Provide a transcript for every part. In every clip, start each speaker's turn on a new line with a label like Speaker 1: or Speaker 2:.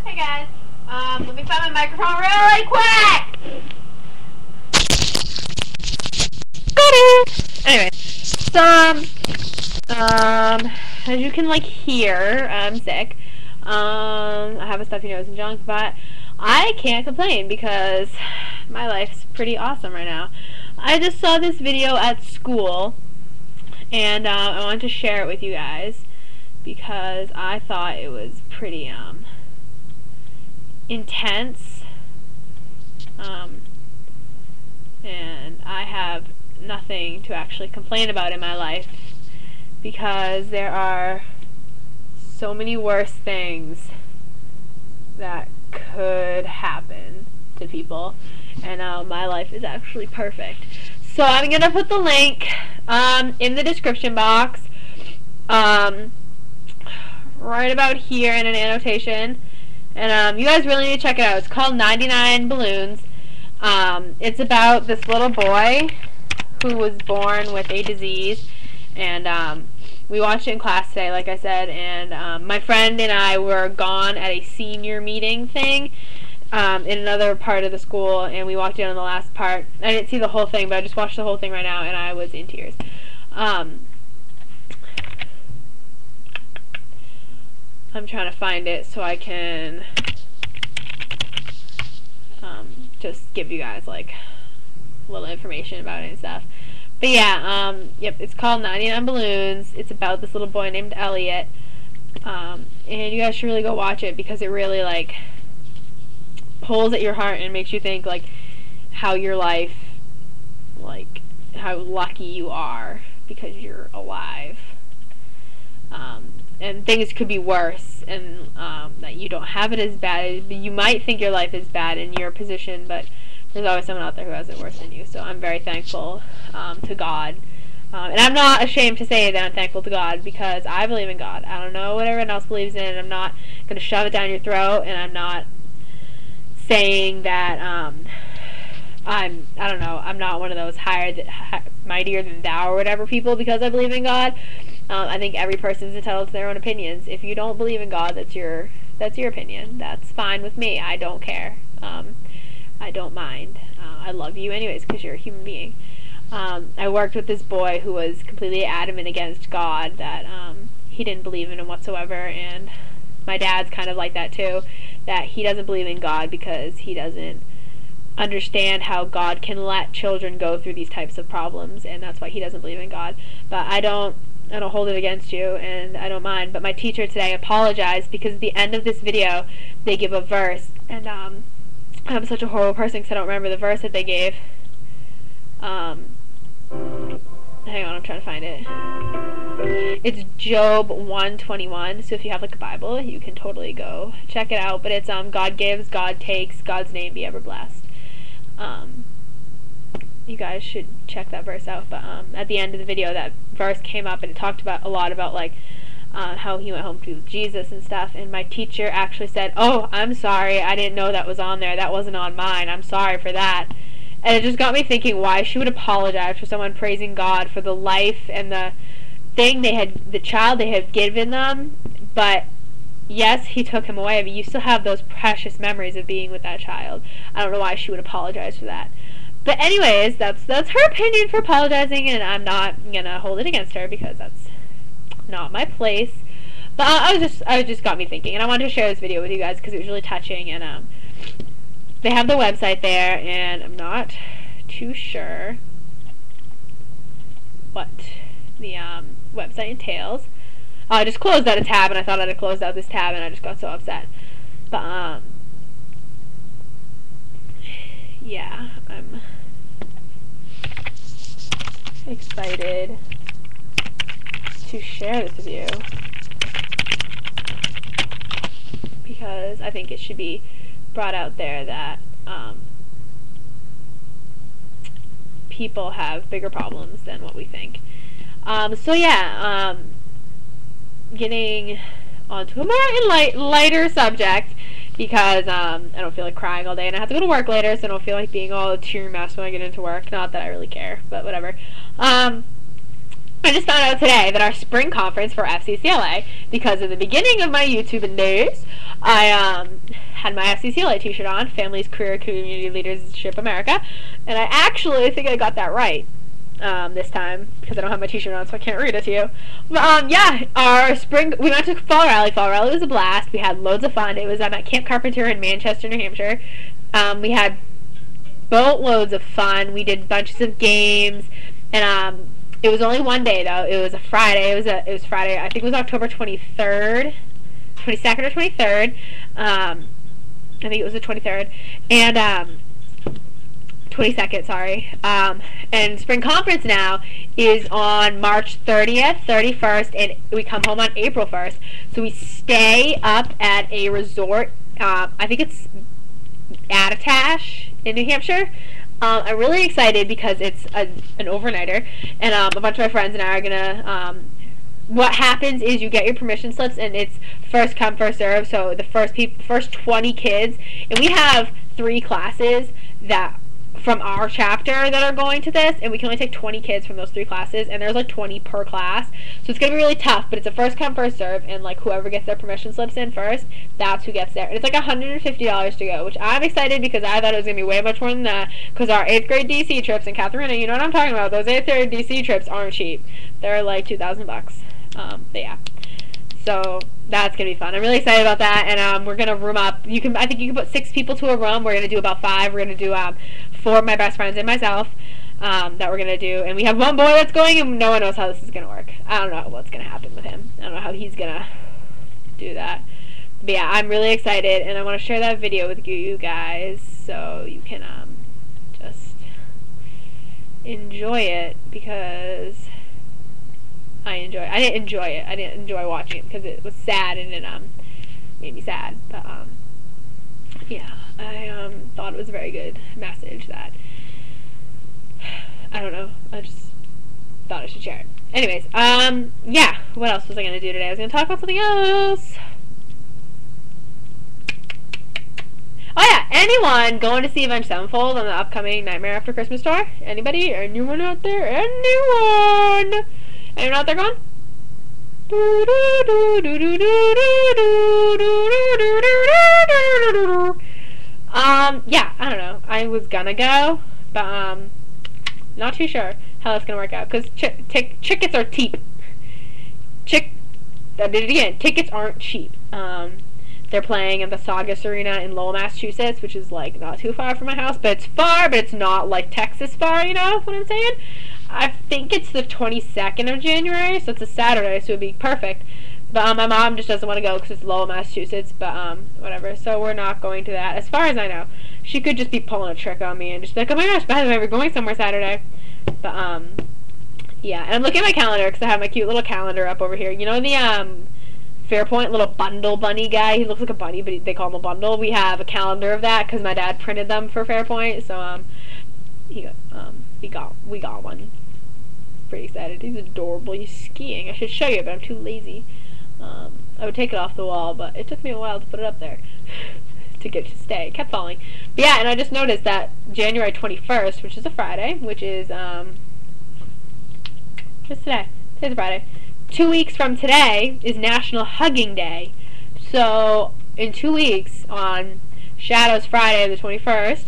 Speaker 1: Hey guys, let me find my microphone really quick! Got it! Anyway, so, as you can, hear, I'm sick. I have a stuffy nose and junk, but I can't complain because my life's pretty awesome right now. I just saw this video at school, and, I wanted to share it with you guys because I thought it was pretty, intense, and I have nothing to actually complain about in my life because there are so many worse things that could happen to people, and my life is actually perfect. So I'm gonna put the link in the description box, right about here in an annotation. And you guys really need to check it out. It's called 99 Balloons. It's about this little boy who was born with a disease. And we watched it in class today, like I said. And my friend and I were gone at a senior meeting thing in another part of the school. And we walked in on the last part. I didn't see the whole thing, but I just watched the whole thing right now. And I was in tears. I'm trying to find it so I can just give you guys a little information about it and stuff. But yeah, yep, it's called 99 Balloons. It's about this little boy named Elliot. And you guys should really go watch it because it really pulls at your heart and makes you think how your life, how lucky you are because you're alive. And things could be worse, and that you don't have it as bad. You might think your life is bad in your position, but there's always someone out there who has it worse than you. So I'm very thankful to God. And I'm not ashamed to say that I'm thankful to God because I believe in God. I don't know what everyone else believes in. I'm not going to shove it down your throat, and I'm not saying that I don't know, I'm not one of those mightier than thou or whatever people because I believe in God. I think every person's entitled to their own opinions. If you don't believe in God, that's your opinion. That's fine with me. I don't care. I don't mind. I love you anyways because you're a human being. I worked with this boy who was completely adamant against God, that he didn't believe in him whatsoever, and my dad's kind of like that too, that he doesn't believe in God because he doesn't understand how God can let children go through these types of problems, and that's why he doesn't believe in God. But I don't hold it against you, and I don't mind. But my teacher today apologized because at the end of this video they give a verse, and I'm such a horrible person because I don't remember the verse that they gave. Hang on, I'm trying to find it. It's Job 1:21, so if you have a Bible, you can totally go check it out. But it's God gives, God takes, God's name be ever blessed. You guys should check that verse out. But at the end of the video, that verse came up, and it talked a lot about how he went home to Jesus and stuff. And my teacher actually said, "Oh, I'm sorry, I didn't know that was on there. That wasn't on mine. I'm sorry for that." And it just got me thinking why she would apologize for someone praising God for the life and the child they had given them. But yes, he took him away, but you still have those precious memories of being with that child. I don't know why she would apologize for that. But anyways, that's her opinion for apologizing, and I'm not gonna hold it against her because that's not my place. But it just got me thinking, and I wanted to share this video with you guys because it was really touching. And they have the website there, and I'm not too sure what the website entails. I just closed out a tab, and I thought I'd closed out this tab, and I just got so upset. But yeah, I'm excited to share this with you because I think it should be brought out there that people have bigger problems than what we think. So yeah, getting onto a more lighter subject because I don't feel like crying all day, and I have to go to work later, so I don't feel like being all a tear mess when I get into work. Not that I really care, but whatever. I just found out today that our spring conference for FCCLA, because in the beginning of my YouTube days, I had my FCCLA t-shirt on, Families, Career, Community Leadership America, and I actually think I got that right this time, because I don't have my t-shirt on, so I can't read it to you. But yeah, our spring, we went to Fall Rally. Fall Rally was a blast. We had loads of fun. It was at Camp Carpenter in Manchester, New Hampshire. We had boatloads of fun. We did bunches of games, and it was only one day though. It was a Friday. It was Friday. I think it was October 23rd, 22nd or 23rd. I think it was the 23rd, and 22nd, sorry. And spring conference now is on March 30th, 31st, and we come home on April 1st. So we stay up at a resort. I think it's Attitash in New Hampshire. I'm really excited because it's an overnighter, and a bunch of my friends and I are gonna. What happens is you get your permission slips, and it's first come, first serve. So the first 20 kids, and we have 3 classes that from our chapter that are going to this, and we can only take 20 kids from those 3 classes, and there's like 20 per class, so it's gonna be really tough. But it's a first come, first serve, and like whoever gets their permission slips in first, that's who gets there. And it's like $150 to go, which I'm excited because I thought it was gonna be way much more than that. Because our 8th grade DC trips, and Katharina, you know what I'm talking about. Those 8th grade DC trips aren't cheap. They're like $2,000. But yeah. So that's gonna be fun. I'm really excited about that, and we're gonna room up. I think you can put 6 people to a room. We're gonna do about 5. We're gonna do 4 of my best friends and myself that we're gonna do, and we have one boy that's going, and no one knows how this is gonna work. I don't know what's gonna happen with him. I don't know how he's gonna do that. But yeah, I'm really excited, and I want to share that video with you guys so you can just enjoy it, because I didn't enjoy it. I didn't enjoy watching it because it was sad, and it made me sad. But yeah, I thought it was a very good message that, I don't know, I just thought I should share it. Anyways, yeah, what else was I going to do today? I was going to talk about something else. Oh yeah, anyone going to see Avenged Sevenfold on the upcoming Nightmare After Christmas tour? Anybody? Anyone out there? Anyone? Anyone out there going? Yeah, I don't know. I was gonna go, but not too sure how that's gonna work out, because tickets are cheap. I did it again. Tickets aren't cheap. They're playing in the Saugus Arena in Lowell, Massachusetts, which is like not too far from my house, but it's far, but it's not like Texas far, you know what I'm saying? I think it's the 22nd of January, so it's a Saturday, so it would be perfect. But my mom just doesn't want to go because it's Lowell, Massachusetts, but whatever. So we're not going to that, as far as I know. She could just be pulling a trick on me and just be like, oh my gosh, by the way, we're going somewhere Saturday. But yeah, and I'm looking at my calendar because I have my cute little calendar up over here. You know the Fairpoint little bundle bunny guy? He looks like a bunny, but they call him a bundle. We have a calendar of that because my dad printed them for Fairpoint, so we got one. Pretty excited. He's adorable. He's skiing. I should show you, but I'm too lazy. I would take it off the wall, but it took me a while to put it up there to get it to stay. It kept falling. But yeah, and I just noticed that January 21st, which is a Friday, which is what's today? Today's a Friday. 2 weeks from today is National Hugging Day. So in 2 weeks, on Shadows Friday, the 21st,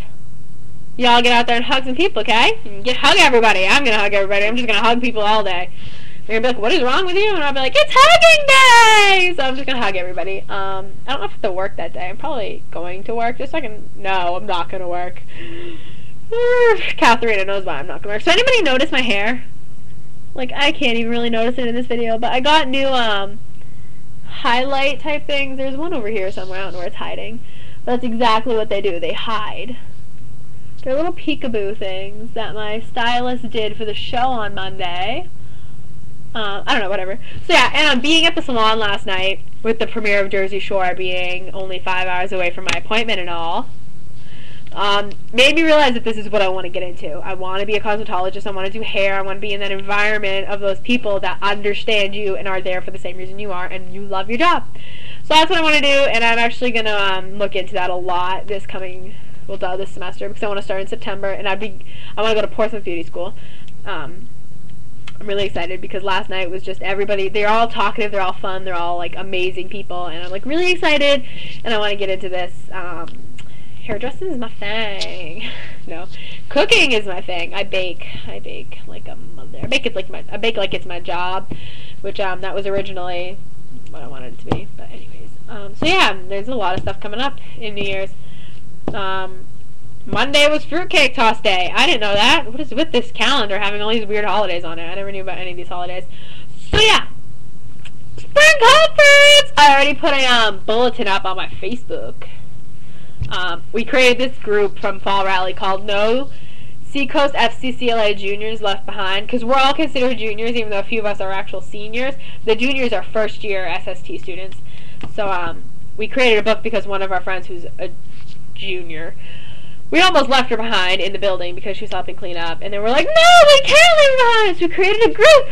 Speaker 1: y'all get out there and hug some people, okay? Hug everybody. I'm gonna hug everybody. I'm just gonna hug people all day. They're gonna be like, what is wrong with you? And I'll be like, it's hugging day! So I'm just gonna hug everybody. I don't know if I have to work that day. I'm probably going to work just so I can... No, I'm not gonna work. Katharina knows why I'm not gonna work. So anybody notice my hair? Like, I can't even really notice it in this video, but I got new highlight type things. There's one over here somewhere. I don't know where it's hiding. But that's exactly what they do. They hide. They're little peekaboo things that my stylist did for the show on Monday. I don't know, whatever. So yeah, and being at the salon last night with the premiere of Jersey Shore being only 5 hours away from my appointment and all, made me realize that this is what I want to get into. I want to be a cosmetologist. I want to do hair. I want to be in that environment of those people that understand you and are there for the same reason you are, and you love your job. So that's what I want to do, and I'm actually going to look into that a lot this semester, because I want to start in September, and I want to go to Portsmouth Beauty School. I'm really excited because last night was just everybody, they're all talkative, they're all fun, they're all like amazing people, and I'm like really excited, and I want to get into this. Hairdressing is my thing. No, cooking is my thing. I bake like a mother. I bake like it's my job, which that was originally what I wanted it to be. But anyways, so yeah, there's a lot of stuff coming up in New Year's. Monday was fruitcake toss day. I didn't know that. What is with this calendar having all these weird holidays on it? I never knew about any of these holidays. So yeah, spring conference. I already put a bulletin up on my Facebook. We created this group from Fall Rally called No Seacoast FCCLA Juniors Left Behind, because we're all considered juniors, even though a few of us are actual seniors. The juniors are first year SST students. So we created a book because one of our friends who's a junior, we almost left her behind in the building because she was helping clean up, and then we're like, no, we can't leave her behind. So we created a group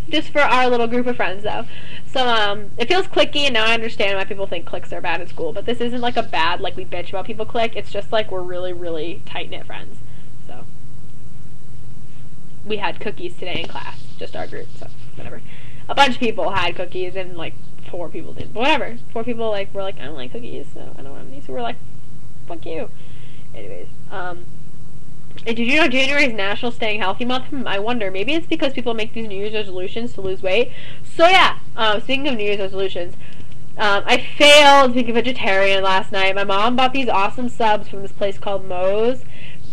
Speaker 1: just for our little group of friends, though. So it feels cliquey, and now I understand why people think cliques are bad at school, but this isn't like a bad, like we bitch about people clique. It's just like we're really, really tight-knit friends. So we had cookies today in class, just our group, so whatever. A bunch of people had cookies, and like 4 people didn't, but whatever. 4 people like were like, I don't like cookies, so I don't want any, so we're like, fuck you. Anyways, and did you know January is National Staying Healthy Month? I wonder. Maybe it's because people make these New Year's resolutions to lose weight. So yeah, speaking of New Year's resolutions, I failed being a vegetarian last night. My mom bought these awesome subs from this place called Moe's,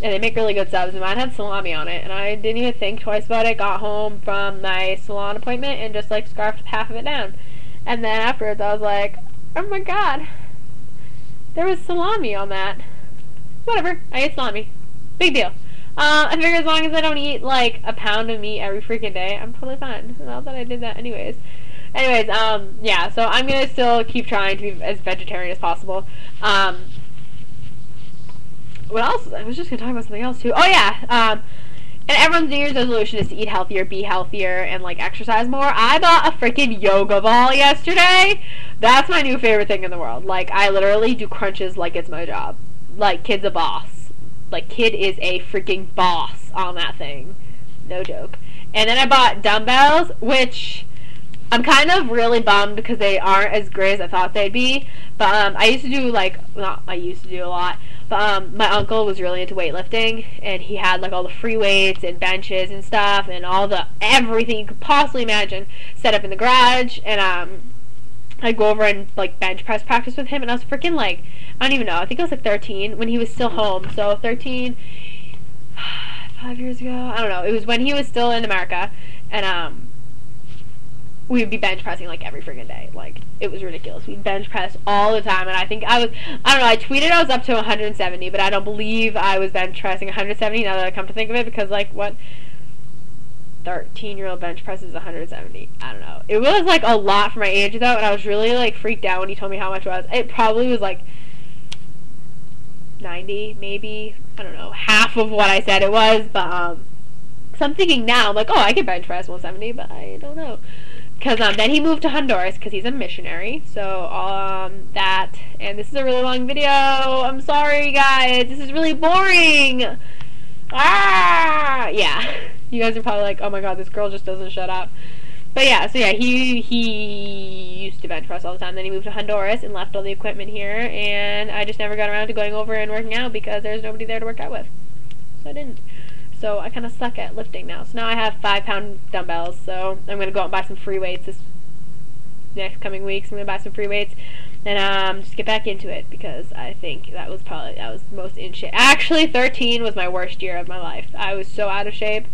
Speaker 1: and they make really good subs, and mine had salami on it, and I didn't even think twice about it. Got home from my salon appointment and just like scarfed half of it down. And then afterwards I was like, oh my god, there was salami on that. Whatever, I ate salami. Big deal. I figure as long as I don't eat like a pound of meat every freaking day, I'm totally fine. Not that I did that anyways. Anyways, yeah, so I'm gonna still keep trying to be as vegetarian as possible. What else? I was just gonna talk about something else too. Oh yeah, and everyone's New Year's resolution is to eat healthier, be healthier, and like exercise more. I bought a freaking yoga ball yesterday. That's my new favorite thing in the world. Like, I literally do crunches like it's my job. Like, kid's a boss. Like, kid is a freaking boss on that thing. No joke. And then I bought dumbbells, which I'm kind of really bummed because they aren't as great as I thought they'd be. But I used to do, like, not I used to do a lot, but my uncle was really into weightlifting, and he had, like, all the free weights and benches and stuff and all the everything you could possibly imagine set up in the garage. And I'd go over and, like, bench press practice with him, and I was freaking, like, I don't even know, I think I was like 13 when he was still home. So 13, 5 years ago, I don't know. It was when he was still in America, and we would be bench pressing like every freaking day. Like, it was ridiculous. We'd bench press all the time, and I think I don't know, I tweeted I was up to 170, but I don't believe I was bench pressing 170 now that I come to think of it, because like what 13-year-old bench presses 170. I don't know. It was like a lot for my age though, and I was really like freaked out when he told me how much it was. It probably was like 90, maybe, I don't know, half of what I said it was, but so I'm thinking now, I'm like, oh, I can bench press 170, but I don't know, because then he moved to Honduras because he's a missionary. So that, and this is a really long video, I'm sorry guys, this is really boring. Yeah, you guys are probably like, oh my god, this girl just doesn't shut up. But yeah, so yeah, he used to bench press all the time. Then he moved to Honduras and left all the equipment here, and I just never got around to going over and working out because there's nobody there to work out with. So I didn't. So I kind of suck at lifting now. So now I have 5-pound dumbbells, so I'm going to go out and buy some free weights this next coming weeks. I'm going to buy some free weights and just get back into it, because I think that was the most in shape. Actually, 13 was my worst year of my life. I was so out of shape.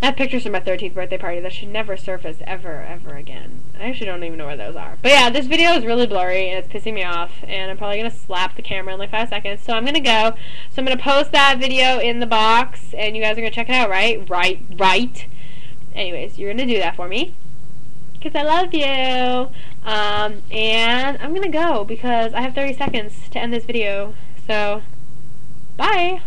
Speaker 1: I have pictures from my 13th birthday party that should never surface ever again. I actually don't even know where those are. But yeah, this video is really blurry and it's pissing me off, and I'm probably going to slap the camera in like 5 seconds. So I'm going to go. So I'm going to post that video in the box, and you guys are going to check it out, right? Right. Anyways, you're going to do that for me, because I love you. And I'm going to go because I have 30 seconds to end this video. So, bye.